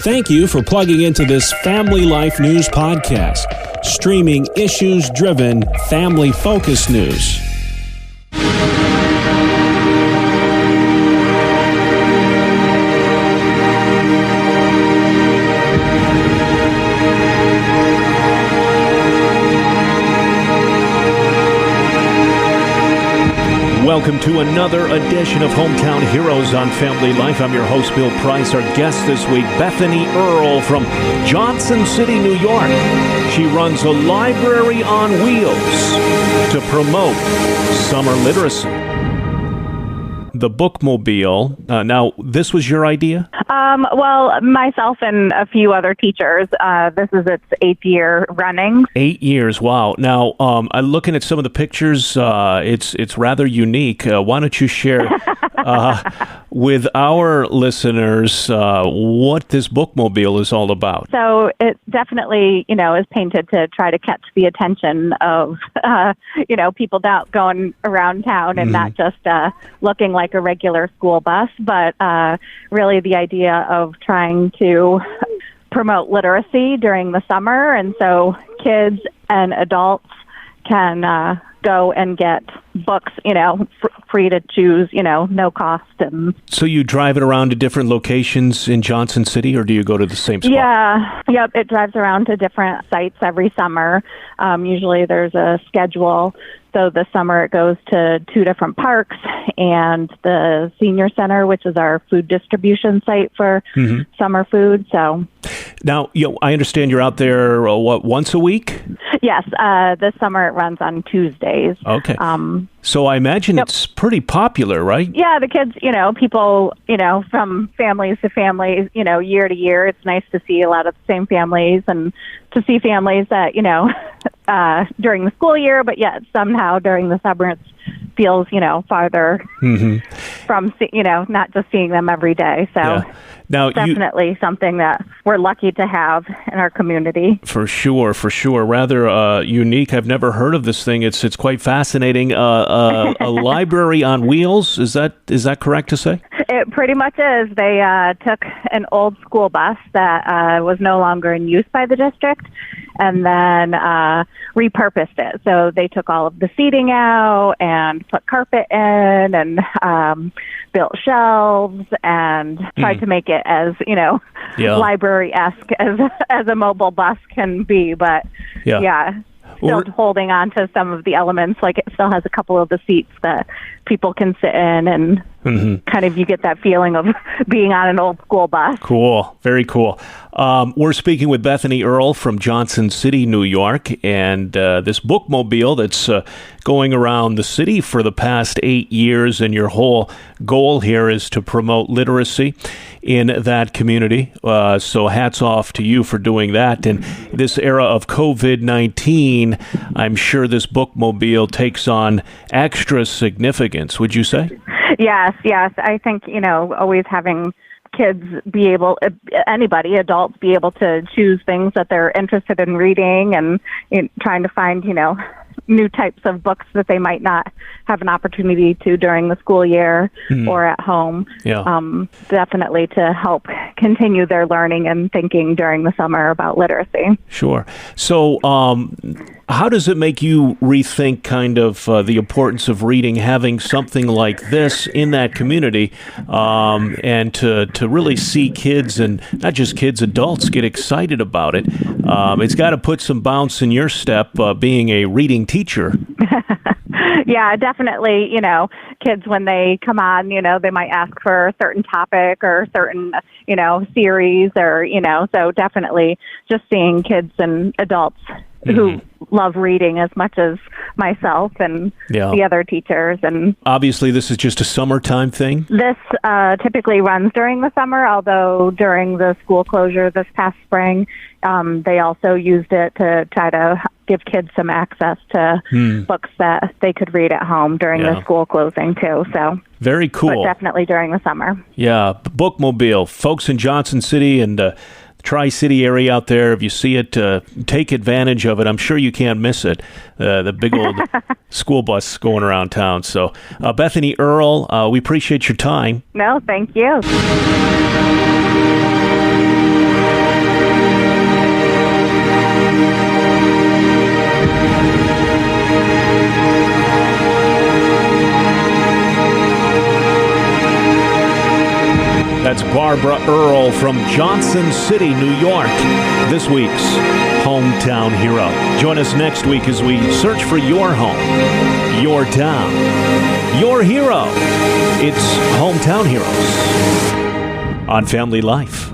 Thank you for plugging into this Family Life News podcast, streaming issues-driven, family-focused news. Welcome to another edition of Hometown Heroes on Family Life. I'm your host, Bill Price. Our guest this week, Bethany Earl from Johnson City, New York. She runs a library on wheels to promote summer literacy. The bookmobile. Now, this was your idea? Well, myself and a few other teachers. This is its 8th year running. 8 years, wow. Now, I'm looking at some of the pictures. It's rather unique. Why don't you share with our listeners what this bookmobile is all about? So it definitely, is painted to try to catch the attention of, people going around town and not just looking like a regular school bus, but really the idea of trying to promote literacy during the summer. And so kids and adults can go and get books, free to choose, no cost. And so you drive it around to different locations in Johnson City, or do you go to the same spot? Yeah. Yep. It drives around to different sites every summer. Usually there's a schedule. So this summer it goes to 2 different parks and the senior center, which is our food distribution site for summer food. So now, I understand you're out there, once a week? Yes. This summer it runs on Tuesdays. Okay. So I imagine it's pretty popular, right? Yeah, the kids, people, from families to families, year to year. It's nice to see a lot of the same families and to see families that, during the school year, but yet somehow during the summer it feels, farther from, not just seeing them every day. So yeah. Now, definitely something that we're lucky to have in our community. For sure. Rather unique. I've never heard of this thing. It's quite fascinating. A library on wheels. Is that correct to say? It pretty much is. They took an old school bus that was no longer in use by the district and then repurposed it. So they took all of the seating out and put carpet in and built shelves and tried to make it as, library-esque as a mobile bus can be. But still holding on to some of the elements. Like it still has a couple of the seats that people can sit in and kind of you get that feeling of being on an old school bus. Cool. Very cool. We're speaking with Bethany Earl from Johnson City, New York, and this bookmobile that's going around the city for the past 8 years, and your whole goal here is to promote literacy in that community. So hats off to you for doing that. And this era of COVID-19, I'm sure this bookmobile takes on extra significance, would you say? Yes. I think, always having kids be able, adults be able to choose things that they're interested in reading and trying to find, new types of books that they might not have an opportunity to during the school year or at home. Yeah. Definitely to help continue their learning and thinking during the summer about literacy. Sure. So how does it make you rethink kind of the importance of reading, having something like this in that community, and to really see kids, and not just kids, adults get excited about it? It's got to put some bounce in your step, being a reading teacher. Yeah, definitely. Kids, when they come on, they might ask for a certain topic or a certain, series or, so definitely just seeing kids and adults who love reading as much as myself and the other teachers. And obviously, this is just a summertime thing? This typically runs during the summer, although during the school closure this past spring, they also used it to try to give kids some access to books that they could read at home during the school closing, too. So very cool. But definitely during the summer. Yeah, bookmobile. Folks in Johnson City and Tri-City area out there, if you see it, take advantage of it. I'm sure you can't miss it. The big old school bus going around town. So, Bethany Earl, we appreciate your time. No, thank you. That's Barbara Earl from Johnson City, New York, this week's Hometown Hero. Join us next week as we search for your home, your town, your hero. It's Hometown Heroes on Family Life.